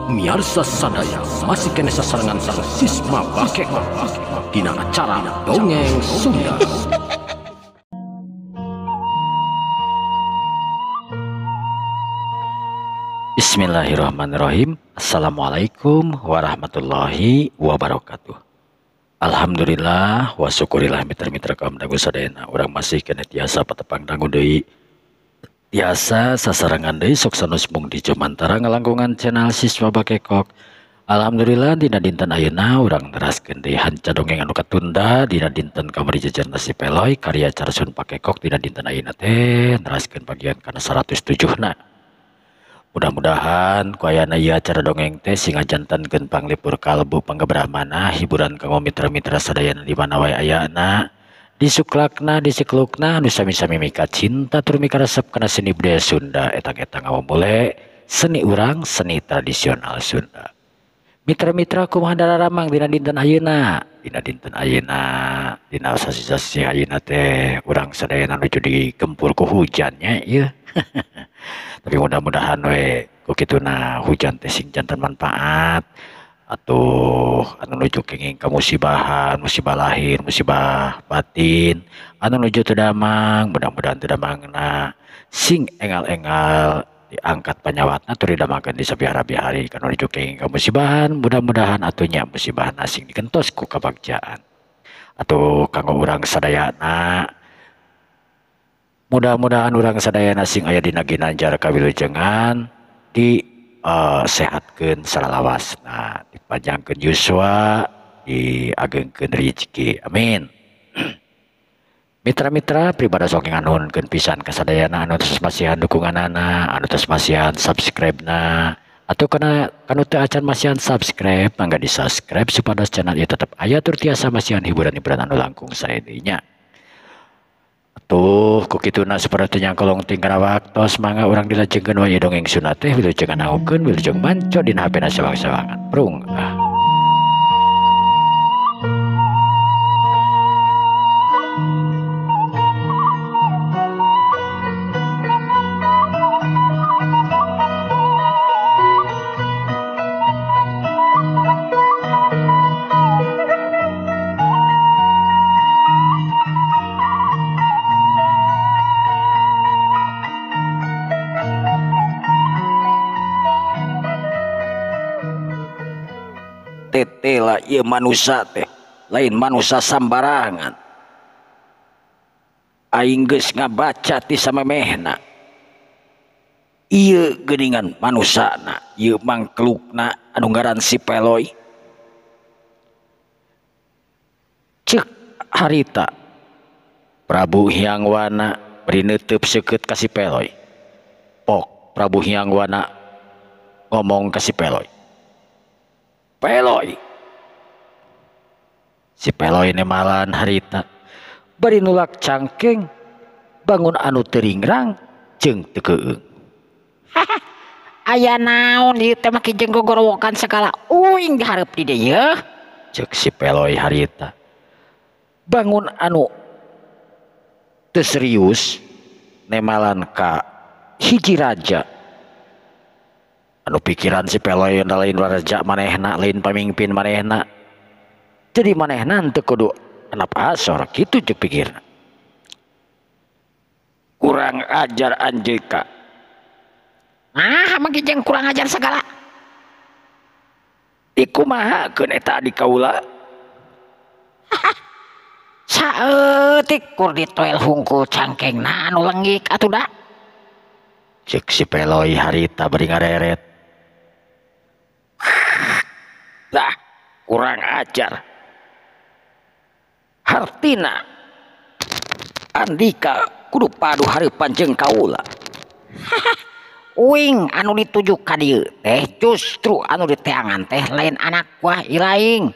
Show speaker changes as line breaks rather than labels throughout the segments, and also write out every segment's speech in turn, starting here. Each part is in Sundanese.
Miarsa sadaya masih kena sasarangan sang sisma bakek dina acara Dongeng Sunda. Bismillahirrahmanirrahim. Assalamualaikum warahmatullahi wabarakatuh. Alhamdulillah wa syukurillah mitra-mitra kaum dangu sadayana urang masih kena tiasa patepang dangu deui. Tiasa sasarangan deui sok sanes mung di Jomantara ngalangkungan channel Siswa Bakekok. Alhamdulillah dina dinten ayeuna urang neraskeun deui hanca dongeng anu katunda dina dinten kamari jajar nasi peloy karya Carsun Bakekok dina dinten ayeuna teh neraskeun bagian kana 107 na. Mudah-mudahan ku ayana ieu acara dongeng teh sing ngajantankeun panglipur kalbu panggebrahmana hiburan kanggo mitra-mitra sadayana di mana wae ayana. Disuklakna disiklukna anu sami-sami mika cinta tur mika resep kana seni budaya Sunda etang-etang ngawamule seni urang seni tradisional Sunda. Mitra-mitra kumaha dararamang dina dinten ayeuna dina sasi-sasi ayeuna teh urang sadayana nuju digempur ku hujannya ieu. Tapi mudah-mudahan we ku kituna hujan teh sing janten manfaat atuh anu nuju kenging kamusibahan, musibah lahir, musibah batin, anu nuju teu damang, mudah-mudahan teu damangna sing engal-engal diangkat panyawatna tur didamangkeun di sabihara-bihari kana nuju kenging kamusibahan, mudah-mudahan atunya musibahan asing dikentos ku kabagjaan. Atuh kanggo urang sadayana mudah-mudahan urang sadayana sing aya dina ginanjar kawilujengan di sehatkeun salawasna, dipanjangkeun yuswa, diagengkeun rezeki, amin. Mitra-mitra pribadi sok nganuhunkeun pisan ka sadayana anu tos masihan dukunganana, anu tos masihan subscribe-na, atau kana kanu teu acan masihan subscribe mangga di-subscribe supados channel ieu tetep aya tur tiasa masihan hiburan-hiburan anu langkung saeudeuna. Tuh kukituna seperti yang kolong tinggal waktu mangga orang dilajengkeun wae dongeng Sunda teh wilujeng ngaukeun wilujeng manco dina hapena sawang-sawangan prung tetela ieu manusia teh lain manusia sambarangan. Aing geus ngabaca ti samemehna ieu geuningan manusana ieu mangkelukna anu ngaran si Peloy. Ceuk harita Prabu Hyangwana beri neuteub seukeut ka si Peloy. Pok Prabu Hyangwana ngomong ka si Peloy, Peloy. Si Peloy nemalan harita bari nulak cangkeng bangun anu teringrang jeung teu keueung.
Aya naon ieu teh mah kijeng gogorowokan segala uing dihareup di dieu yeuh.
Ceuk si Peloy harita bangun anu teu serius nemalan ka hiji raja. Anu pikiran si Peloy lain raja manehna lain pamimpin manehna jadi manehna teu kudu anap asor kitu ceuk pikirna. Kurang ajar anjeun
Mah kijeng kurang ajar segala.
Dikumahakeun eta adik kaula?
Saeutik kur ditoel hungkul cangkengna anu lenggik atuh da.
Ceuk si Peloy harita bari ngareret. Dah kurang ajar. Hartina Andika kudu padu hareupan jeung kaula.
Uing anu dituju ka dieu teh justru anu diteangan teh lain anak buah ilaing.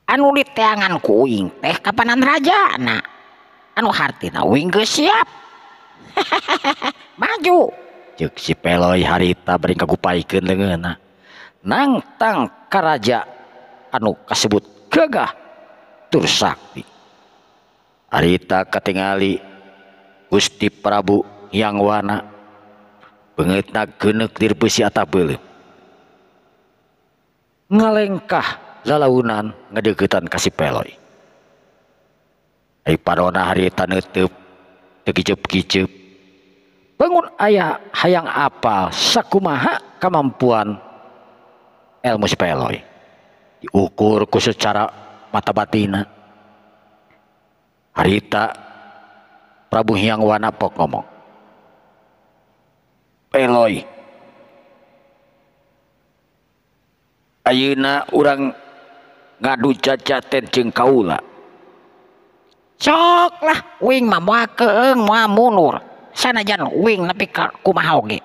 Anu diteangan ku uing teh kapanan rajana. Anu hartina uing geus siap. Maju.
Ceuk si Peloy harita bari kagupaikeun leungeunna. Nangtang ka raja anu kasebut gagah tur sakti. Harita katingali Gusti Prabu Hyangwana beungeutna geuneuk lir beusi atap beuleuh ngalengkah lalaunan ngadeuketan ka si Peloy. Ai padona harita neuteub teu kiceup-kiceup bangun aya hayang apal sakumaha kemampuan ilmu si Peloy diukur ku secara mata batina. Harita Prabu Hyang Wana pok ngomong, Peloy, ayeuna urang ngadu cacaten jeung kaula.
Sok lah uing mah moal keung moal mundur sanajan uing nepi ka kumaha oge.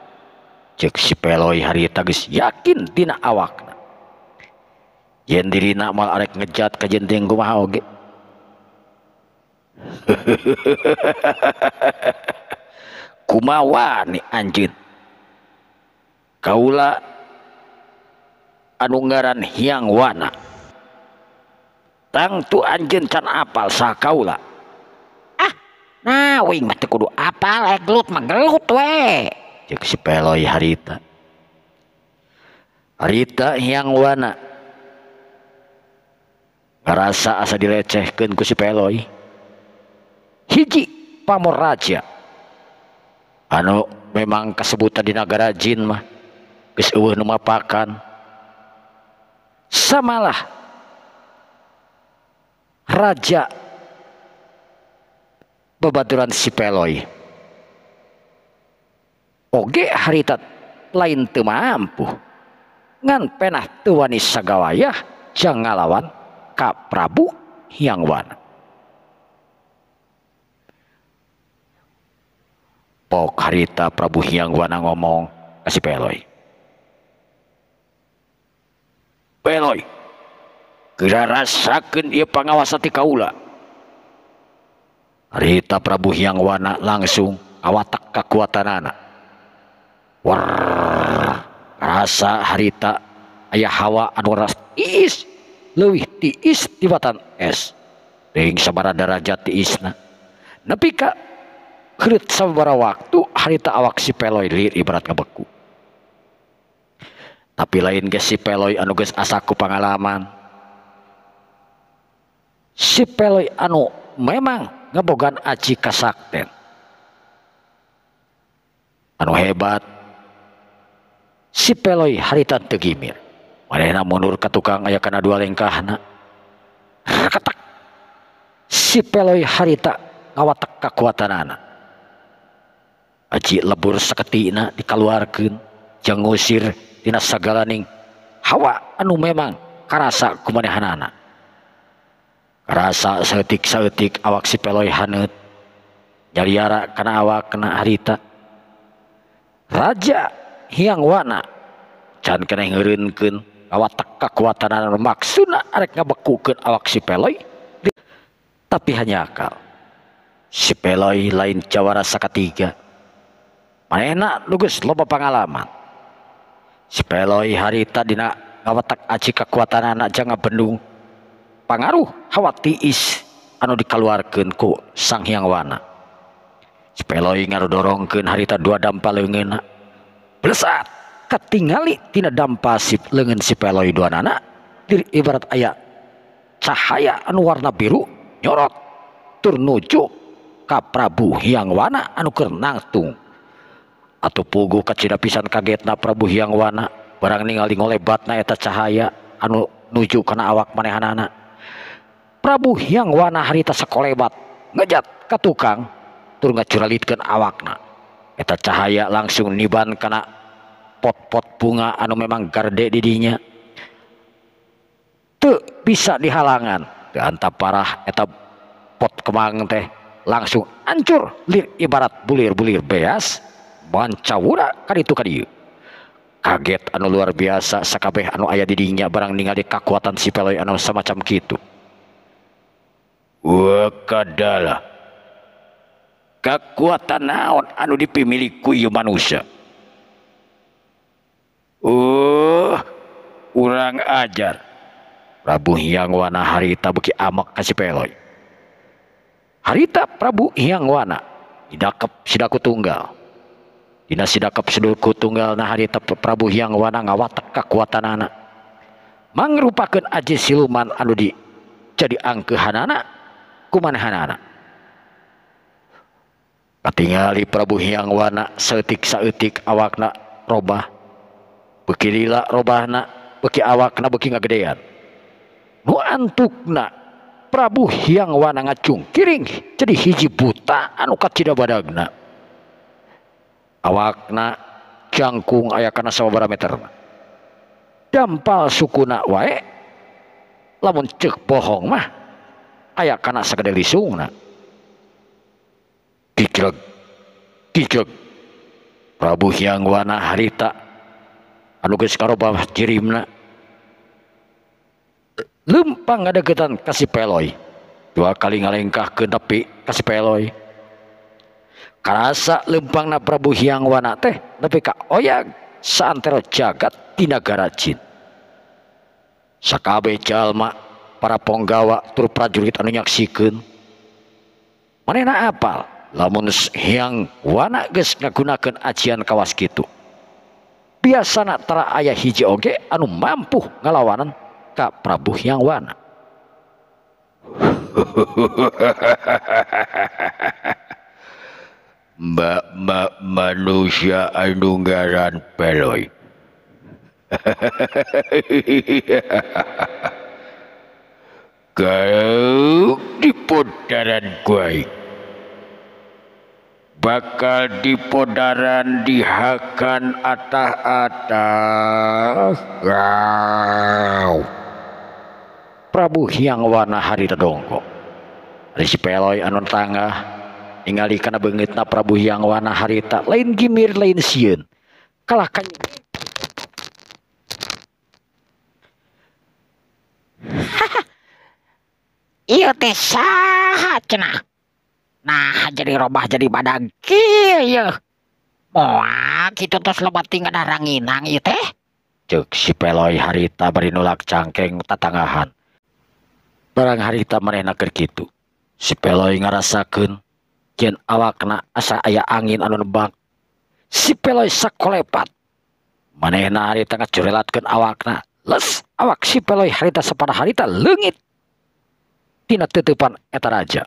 Cek si Peloy harita geus yakin dina awakna yen dirina moal arek ngejat ka jenting kumaha oge. Kumaha nih anjeun, kaula anu ngaran Hyang Wana tangtu anjeun can apal saha kaula.
Nah uing mah teu kudu apal gelut mah gelut we.
Cek si Peloy harita. Harita Hyang Wana ngarasa asa dilecehkeun ku si Peloy. Hiji pamor raja anu memang kasebutan di nagara jin mah geus eueuh nu mapakan samalah raja babaturan si Peloy oge harita lain teu mampu ngan penah teu wani sagawayah jang ngalawan ka Prabu Hyang Wana. Pok harita Prabu Hyang Wana ngomong ka si Peloy, Peloy, geura rasakeun ieu pangawasa ti kaula. Harita Prabu Hyang Wana langsung awatak kakuatanana. Rasa harita aya hawa anu ras tiis leuwih tiis tibatan es teuing sabaraha derajat tiisna nepi ka heureut sababaraha waktu harita awak si Peloy lir ibarat ngabeku. Tapi lain ge si Peloy anu geus asa ku pangalaman, si Peloy anu memang ngabogan aji kasakten anu hebat. Si Peloy harita teu gimir manehna mundur ka tukang aya kana dua lengkahna ketak. Si Peloy harita ngawatek kakuatanana aji lebur saketina dikaluarkeun jang ngusir tina sagalaning hawa anu memang karasa ku manehanana. Karasa saeutik-saeutik awak si Peloy haneut nyaliara kana awakna harita. Raja Hyang Wana can keneh ngeureunkeun ngawatek kakuatanana maksudna arek ngabekukeun awak si Peloy. Tapi hanya akal si Peloy lain jawara sakatiga manehna nu geus loba pangalaman. Si Peloy harita dina ngawatak aji kakuatanana jang ngabendung pangaruh hawa tiis anu dikaluarkeun ku Sang Hyang Wana. Si Peloy ngarudorongkeun harita dua dampa leungeunna blesat katingali tina dampa si leungeun si Peloy duanana ibarat aya cahaya anu warna biru nyorot tur nuju ka Prabu Hyang Wana anu keur nangtung. Atuh puguh kacida pisan kagetna Prabu Hyang Wana barang ningali ngolebatna eta cahaya anu nuju kana awak manehanana. Prabu Hyang Wana harita sakolebat ngejat ka tukang tur ngacuralitkeun awakna. Eta cahaya langsung niban kana pot-pot bunga anu memang garde di dinya teu bisa dihalangan. Teu antap parah eta pot kemang teh langsung hancur lir ibarat bulir-bulir beas mancawura kaditu kadieu. Kaget anu luar biasa sakabeh anu aya di dinya barang ningali kakuatan si Peloy anu semacam kitu. Wah kadala kakuatan naon anu dipimili ku ieu manusia. Urang ajar. Prabu Hyang Wana harita beuki amek ka si Peloy. Harita Prabu Hyang Wana didakep sidaku tunggal dina sidakap sedulku tunggalna harita Prabu Hyang Wana ngawatek kakuatanana mangrupakeun aji siluman anu di jadi angkeuhanana kumanehanana. Katingali Prabu Hyang Wana saeutik saeutik awakna robah, beuki lila robahna, beuki awakna beuki ngagedean. Nu antukna Prabu Hyang Wana ngacungkiring jadi hiji buta anu kacida badagna. Awakna jangkung aya kana sababaraha meterna. Dampal sukuna wae lamun ceuk bohong mah aya kana sagede lisungna. Kicreg kicreg Prabu Hyang Wana harita anu geus karobah jirimna lempang ngadegetan ka si Peloy, 2 kali ngalengkahkeun nepi ka si Peloy. Karasa lempangna Prabu Hyang Wana teh nepi ka oyag saantero jagat di nagara Jin. Sakabeh jalma para ponggawa tur prajurit anu nyaksikeun manehna apal lamun Hyang Wana geus ngagunakeun ajian kawas kitu. Biasana tara aya hiji oge anu mampu ngalawanan ka Prabu Hyang Wana. Mbak manusia anu ngaran Peloy. Kau di podaran kuai bakal di podaran dihakan atah-atah. Wow. Prabu Hyang Wana harita dongko ari si Peloy anu tangah ningali kana beungeutna Prabu Hyang Wana harita lain gimir lain sieun kalah kan.
Ieu teh saha cenah? Nah jadi robah jadi badag kieu. Moal kitu tos loba tinggal ranginang ieu teh.
Ceuk si Peloy harita bari nulak cangkeng tatangahan. Barang harita manehna keur kitu. Si Peloy ngarasakeun yen awakna asa aya angin anu nebak. Si Peloy sakolepat. Manehna harita ngacurelatkeun awakna. Les awak si Peloy harita sapada harita leungit tina teutupan eta raja.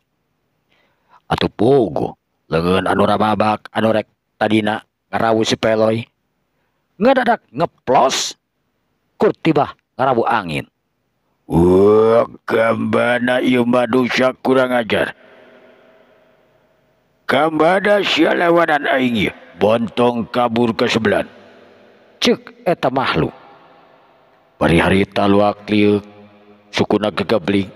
Atuh pogo leungeun anu rababak anu rek tadina ngarawu si Peloy ngadadak ngeplos kur tibah ngarawu angin. Wah, gambana ieu manusia kurang ajar. Gambana sia lawanan aing ieu bontong kabur ke sebelah. Ceuk eta makhluk. Bari harita luak liuk sukuna gegebling.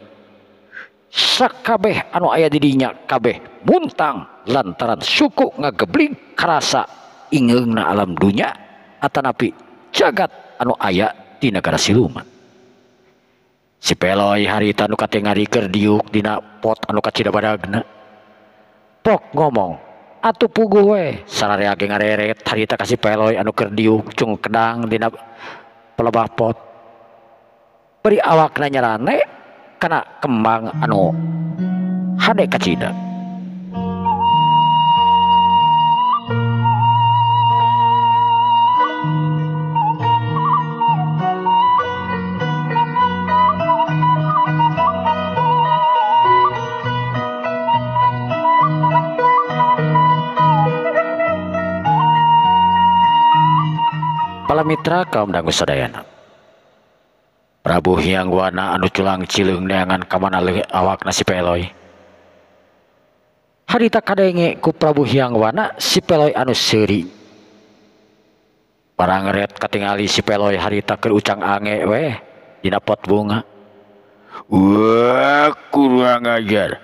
Sakabeh anu aya di dinya kabeh muntang lantaran suku ngagebling karasa ingeungna alam dunya atanapi jagat anu aya di negara siluman. Si Peloy harita anu kate ngarikeun diuk dina pot anu kacida badagna. Pok ngomong, atuh puguh we sararea ge ngareret harita ka si Peloy anu keur diuk cung kedang dina pelebah pot. Beri awakna nyarane kana kembang anu hade kacida. Para mitra kaum dangu sadayana, Prabu Hyang Wana anu culang cileung neangan kamana leuwih awakna si Peloy. Harita kadenge ku Prabu Hyang Wana si Peloy anu seuri. Parangeret katingali si Peloy harita keur ucang ange weh dina pot bunga. Wah, kurang ajar.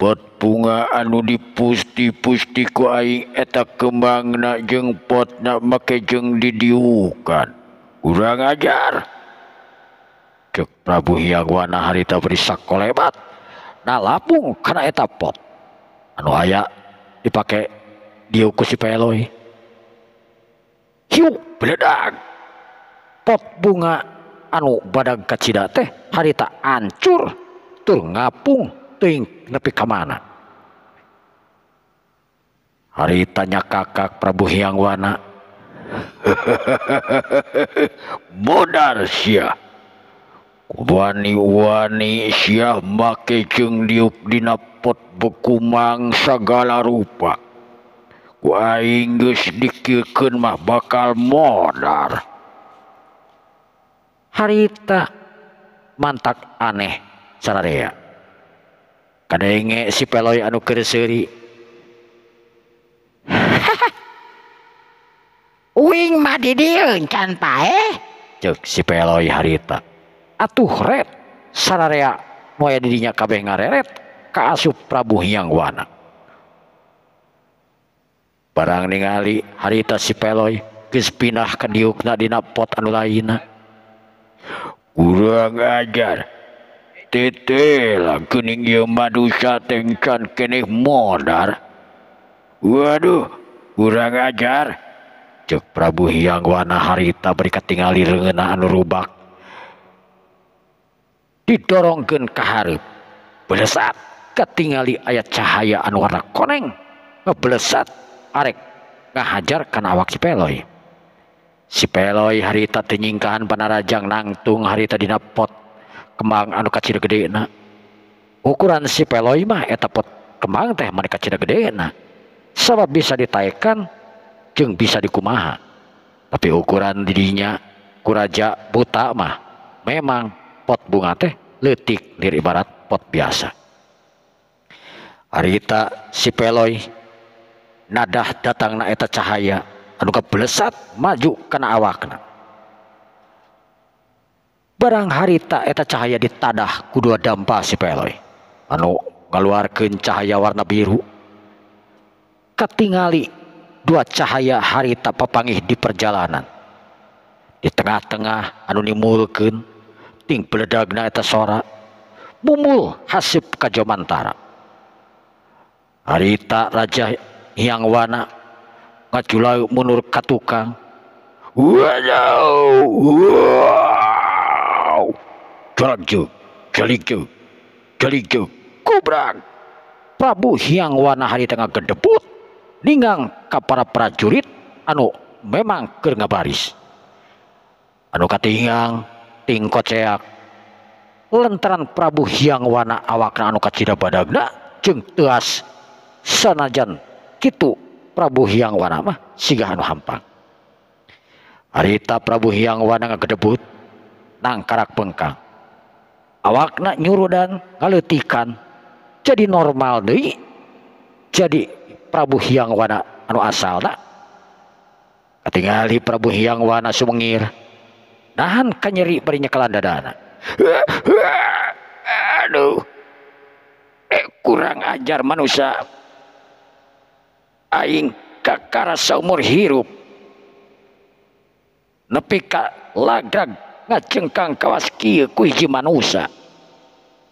Pot bunga anu dipusti-pusti ku aing eta kembangna jeung potna make jeung didiukan. Kurang ajar. Cek Prabu Hyang Wana harita beri sakolebat nalapung kana eta pot anu aya dipake diuk ku si Peloy. Hiu beledag pot bunga anu badag kacida teh harita ancur tur ngapung teuing nepi ka mana. Haritanya kakak Prabu Hyangwana. Modar sia. Wani-wani sia make jeung diuk dina pot bekumang sagala rupa. Ku aing geus dikiekeun mah bakal modar. Harita mantak aneh sararea. Kadenge si Peloy anu keur seuri.
Uing mah di dieu can pae.
Ceuk si Peloy harita. Atuh ret sararea moya di dinya kabeh ngareret ka asup Prabu Hyangwana. Barang ningali harita si Peloy geus pindah ka diukna dina pot anu lainna. Kurang ajar. Tetela geuning ieu manusia tengcan keneh modar. Waduh, kurang ajar. Ceuk Prabu Hyangwana harita bari katingali reungeunna anu rubak. Didorongkeun ka hareup. Belesat katingali aya cahaya anu warna koneng. Ngebelesat arek ngahajar kana awak si Peloy. Si Peloy harita teu nyingkahan panarajang nangtung harita dina pot kembang anu kacida gedena. Ukuran si Peloy mah eta pot kembang teh mani kacida gedena. Sabab bisa ditaekan jeung bisa dikumaha. Tapi ukuran didinya ku raja buta mah memang pot bunga teh leutik lir ibarat pot biasa. Harita si Peloy nadah datangna eta cahaya anu kabelesat maju kana awakna. Barang harita eta cahaya ditadah ku dua dampa si Peloy anu ngaluarkeun cahaya warna biru. Katingali dua cahaya harita papangih di perjalanan. Di tengah-tengah anu nimulkeun ting beledagna eta sora mumul hasip ka Jomantara. Harita Raja Hyangwana ngajulaeu mundur ka tukang. Wow! Jaligju kubrag. Prabu Hyangwana harita ngagedebut ningang ka para prajurit anu memang keur ngabaris. Anu katingang ting koceak lantaran Prabu Hyangwana awakna anu kacida badagna jeung teas sanajan kitu Prabu Hyangwana mah sigah anu hampang. Harita Prabu Hyangwana ngagedebut nang karak pengkang. Awakna nyurudan ngaleutikan jadi normal deui. Jadi Prabu Hyangwana anu asalna. Katingali Prabu Hyangwana sumengir nahan kanyeri bari nyekelan dadana. Aduh, kurang ajar manusia. Aing kakara saumur hirup nepi ka lagrag ngacengkang kawas kieu ku hiji manusia.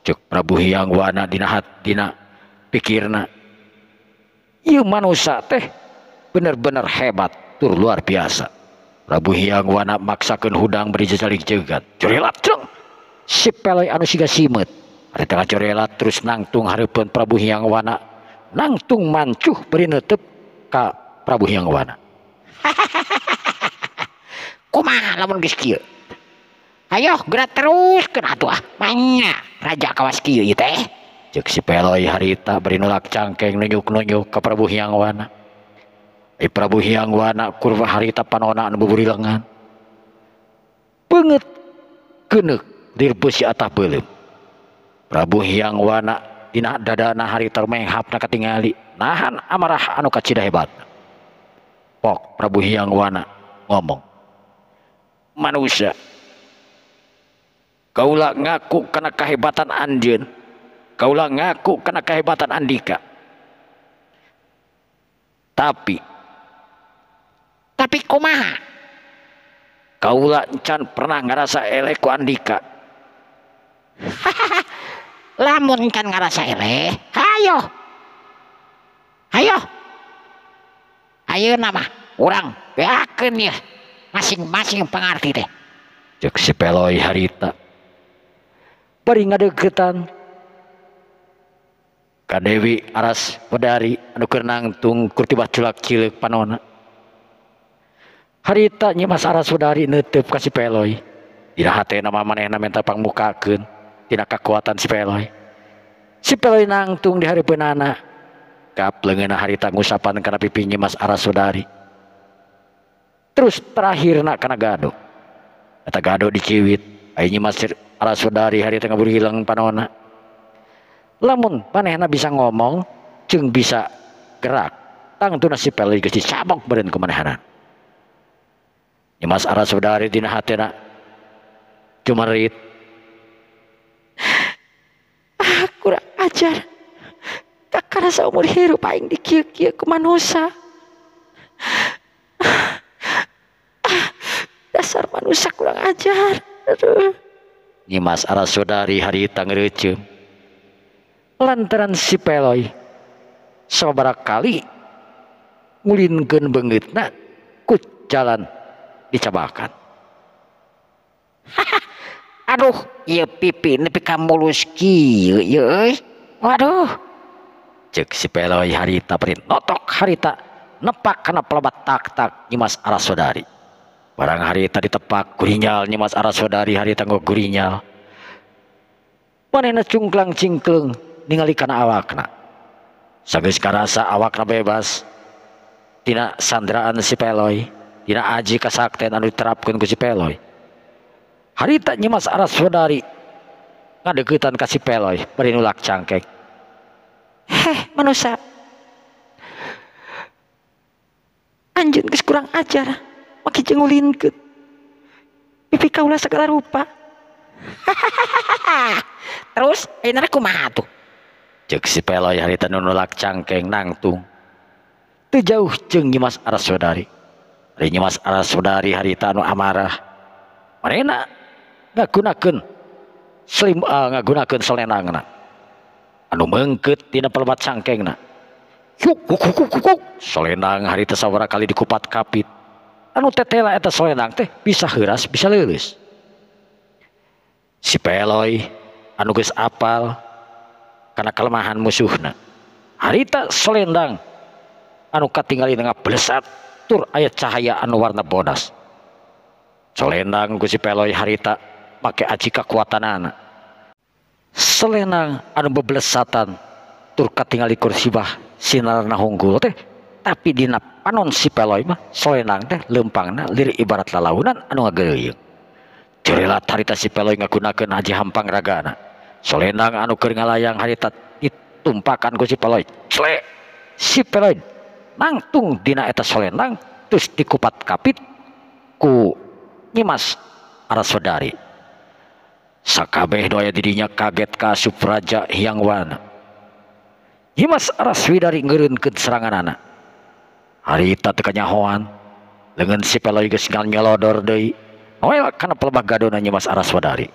Ceuk Prabu Hyangwana dina pikirna, ieu manusia teh bener-bener hebat tur luar biasa. Prabu Hyangwana maksakeun hudang beri jajalik jegat. Jorelat jeung si Peloy anu siga simet. Ari tengah jorelat terus nangtung hareupeun Prabu Hyangwana. Nangtung mancuh beri neuteup ka Prabu Hyangwana.
Kumaha lamun geus kieu? Ayo gerak teruskeun atuh ah. Manya raja kawas kieu ieu teh.
Ceuk si Peloy harita beri nolak cangkeng nunjuk-nunjuk ka Prabu Hyangwana. Prabu Hyangwana kurva harita panona anu buburi lengan. Beungeut geuneuk lir beusi atah beuleum. Prabu Hyangwana dina dadana harita menghapna katingali nahan amarah anu kacida hebat. Pok Prabu Hyangwana ngomong, manusia kaulah ngaku kana kahebatan anjeun, kaulah ngaku kana kahebatan Andika, tapi
kumaha?
kaulah encan pernah ngarasa eleh ku Andika.
Lamun kan ngarasa eleh, ayo nama urang beakeun ya masing-masing pengarti teh.
Ceuk si Peloy harita bari ngadeuketan Ka Dewi Aras Wedari anu keur nangtung kurtibah culak cileuk panonna. Harita Nyimas Aras Wedari neuteup ka si Peloy. Dina hatena manehna menta pangmukakeun tina kakuatan si Peloy. Si Peloy nangtung di hareupeunana. Kapleungeunna harita ngusapan kana pipi Nyimas Aras Wedari. Terus terakhirna kana Gado. Eta Gado diciwit, aya Nyimas Aras Wedari harita ngabur hilang panonna. Lamun manehna bisa ngomong jeung bisa gerak tangtuna si Peloy geus dicabok beureun ku manehna. Nyimas Aras Wedari dina hatena cumarit, kurang ajar kakana saumur hirup aing dikieu-kieu ku manusia. Dasar manusia kurang ajar. Aduh. Nyimas Aras Wedari harita ngeureeceum lantaran si Peloy sabaraha kali ngulinkeun beungeutna ku jalan dicabakan.
Aduh, ieu pipi nepi ka mulus kieu ieu euy. Waduh.
Cek si Peloy harita perin notok harita nepak kana pelebat tak-tak Nyimas Aras Wedari. Barang harita ditepak gurinyal Nyimas Aras Wedari harita gurinyal. Manehna cungklang cingkleung ningali kana awakna. Sageus karasa awakna bebas tina sandraan si Peloy, tina aji kasakten anu diterapkeun ku si Peloy. Harita Nyimas Aras Wedari ngadeuketan ka si Peloy bari nulak cangkek. Heh manusia, anjeun geus kurang ajar make jengulinkeun pipi kaula segala rupa.
Terus ayeuna kumaha tuh?
Cek si Peloy harita nulak cangkeng nangtung teu jauh jeung Nyimas Aras Wedari. Ari Nyimas Aras Wedari harita anu amarah manehna ngagunakeun selendangna anu meungkeut tina pelebat cangkengna. Yuk kuk selendang harita sabaraha kali dikupat kapit anu tetela eta selendang teh bisa heuras bisa leuleus. Si Peloy anu geus apal karena kelemahan musuhna harita selendang anu katingali dengan blesat tur aya cahaya anu warna bodas. Selendang ku si Peloy harita make aji kakuatanana. Selendang anu beblesatan tur katingali kursibah sinarna hunggul teh tapi dina panon si Peloy mah selendang teh leumpangna lir ibarat lalaunan anu ngageuyeung. Jerelat harita si Peloy ngagunakeun aji hampang ragana. Selendang anu keur ngalayang harita ditumpakan ku si Peloy. Clek. Si Peloy nangtung dina eta selendang terus dikupat kapit ku Nyimas Aras Wedari. Sakabeh nu aya di dinya kaget ka asup raja Hyang Wana. Nyimas Aras Wedari ngeureunkeun seranganana. Harita teu kanyahoan. Leungeun si Peloy geus nyolodor deui. Noel kana pelebah gadona Nyimas Aras Wedari.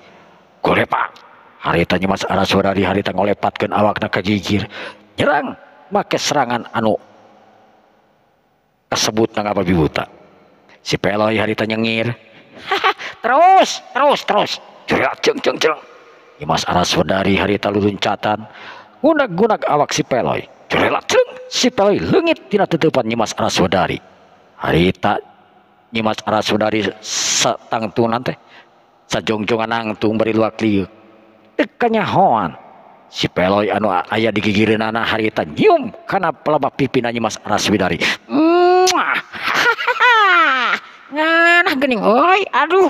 Golepak. Harita Nyimas Aras Wedari harita ngolepatkeun awakna ka gigir. Nyerang make serangan anu kasebut ngababi buta. Si Peloy harita nyengir.
Terus.
Jerat ceng. Nyimas Aras Wedari harita luluncatan gunak-gunak awak si Peloy. Jerat ceng. Si Peloy leungit tina teteupan Nyimas Aras Wedari. Harita Nyimas Aras Wedari satangtunan teh sajongjongan nangtung bari luak liuk. Teu kanyahoan si Peloy anu aya di gigireunana harita nyium kana pelebah pipina Nyimas Aras Wedari.
Nganah geuning euy. Aduh.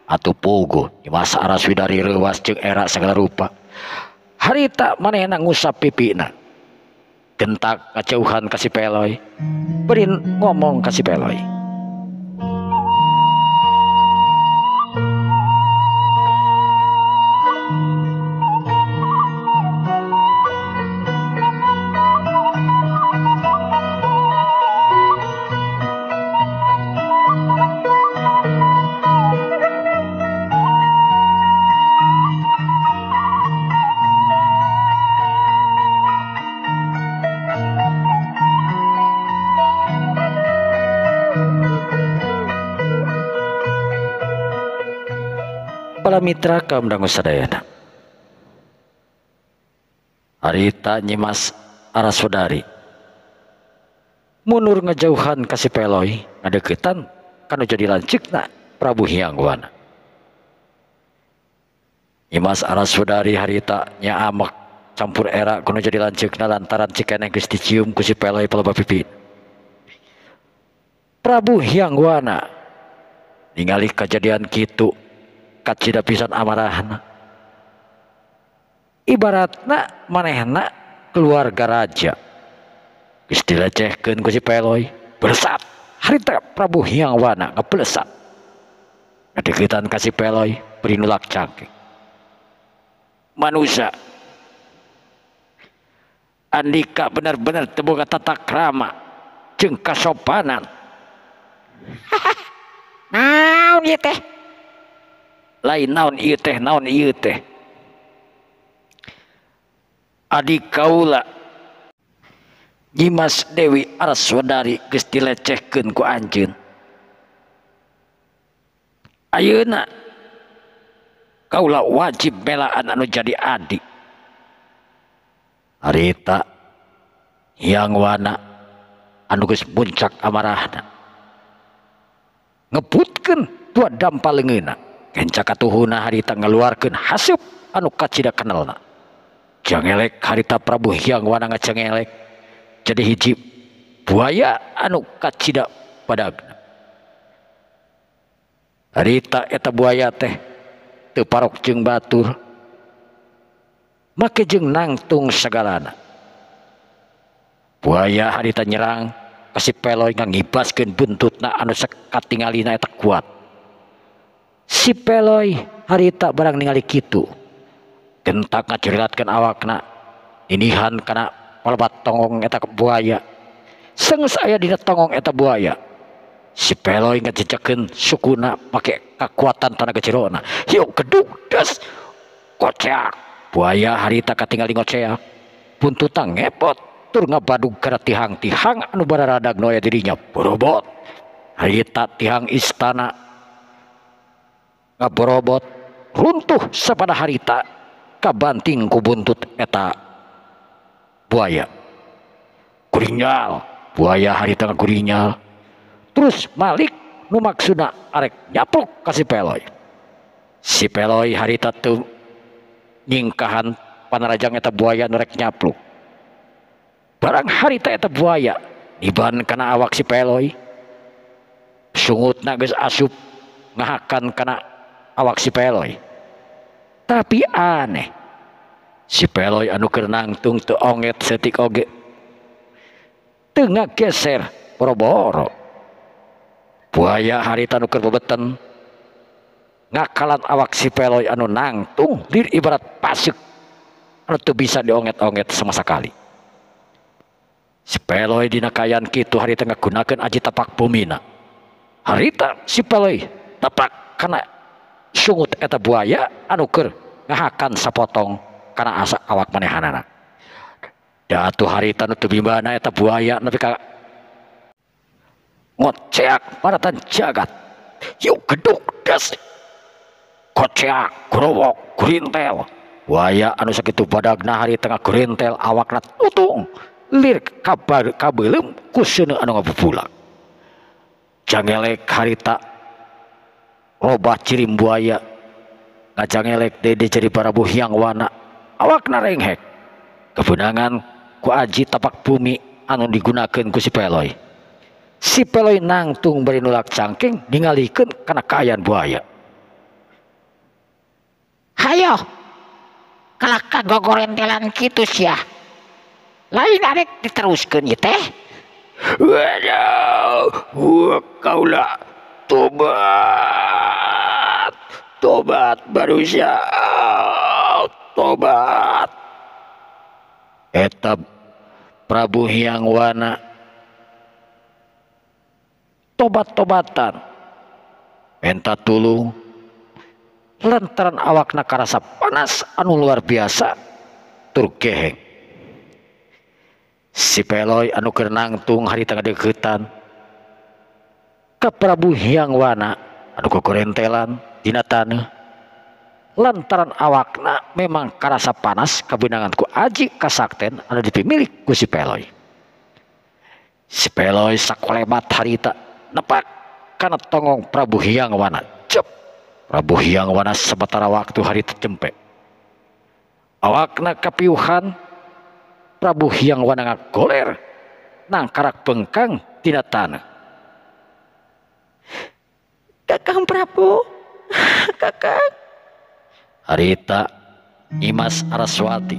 Atuh puguh Nyimas Aras Wedari reuwas jeung era sagala rupa. Harita manehna ngusap pipina. Gentak ngaceuhan ka si Peloy. Beri ngomong ka si Peloy. Para mitra kaum dangu sadayana. harita Nyimas Araswadari mundur ngejauhan kasih Peloy ngadeketan kanu jadi lanceukna Prabu Hyangwana. Nyimas Araswadari harita nya amak campur era kuno jadi lanceukna lantaran cikeneh geus dicium ku si Peloy paloba pipin. Prabu Hyangwana ningali kejadian kitu kacida pisan amarahna. Ibaratna manehna keluarga raja geus dilecehkeun ku si Peloy, belesat harita Prabu Hyangwana ngabelesat ngadeukeutan ka si Peloy beri nulak cangking. Manusia andika benar-benar teu boga tata krama jeung kasopanan.
Naon ieu teh?
Lain naon ieu teh, naon ieu teh. Adik kaula Nyimas Dewi Araswadari geus dilecehkeun ku anjeun. Ayeuna kaula wajib belaan anu jadi adik. Harita Hyangwana anu geus muncak amarahna ngebutkeun dua dampaleungeunna kenca katuhuna harita ngaluarkeun haseup anu kacida kenelna. Jangelek harita Prabu Hyangwana ngacengelek jadi hiji buaya anu kacida padagna. Harita eta buaya teh teu parok jeung batur make jeung nangtung sagalana. Buaya harita nyerang kasih Peloy ngibaskeun buntutna anu sakatingalina eta kuat. Si Peloy harita barang ningali kitu gentak ngacurilatkeun awakna inihan kana palebat tongong eta buaya. Seungeus aya dina tongong eta buaya si Peloy ngajejekeun sukuna make kakuatan tanaga jerona. Hiu gedug das kocak buaya harita katingali ngoceak buntutang ngepot tur ngabadug kana tihang-tihang anu bararadag nu aya dirinya borobot. Harita tihang istana ngaborobot runtuh sapada harita kabanting ku buntut eta buaya. Kuringal buaya harita ngakuringal terus malik nu maksudna arek nyapluk ka si Peloy. Si Peloy harita teu nyingkahan panarajang eta buaya nu rek nyapluk. Barang harita eta buaya iban kana awak si Peloy sungutna geus asup ngahakan kana awak si Peloy. Tapi aneh si Peloy anu keur nangtung teu onget setik oge teu ngageser boro-boro. Buaya harita anu keur bebeten ngakalan awak si Peloy anu nangtung lir ibarat pasuk anu teu bisa dionget-onget sama sekali. Si Peloy dina kayan kitu harita ngagunakeun aji tapak bumina. Harita si Peloy tapak kana sungut eta buaya anu keur ngahakan sapotong kana asa awak manehanana. Da atuh harita nu teu bimbana eta buaya nepi ka ngoceak paratan jagat. Yuk geduk das koceak growok gurintel buaya anu sakitu badagna harita ngagurintel awakna tutung lir kabar kabeulem ku seuneu anu ngabubulak. Jangelek harita robah cirim buaya ngajangelek dede jadi Prabu Hyangwana awakna renghek kebenangan ku aji tapak bumi anu digunakeun ku si Peloy. Si Peloy nangtung bari nulak cangking ningalikeun kana kaayaan buaya.
Hayo kalak kagogorentelan kitu sia. Lain arek diteruskeun ieu teh.
Waduh, kaulah tobat, tobat manusia, tobat. Eta Prabu Hyangwana tobat-tobatan minta tulung lantaran awakna karasa panas anu luar biasa tur geheng. Si Peloy anu keur nangtung harita ngadeuketan ka Prabu Hyangwana anu gogorentelan dina taneuh lantaran awakna memang karasa panas kabinanganku aji kasakten anu dipimilik ku si Peloy. Si Peloy sakolebat harita nepak kana tongong Prabu Hyang Wana. Cep. Prabu Hyang Wana sementara waktu harita cempe. Awakna kapiuhan Prabu Hyang Wana ngagoler nang karak bengkang tina tanah.
Kakang Prabu, kakang.
Harita Imas Araswati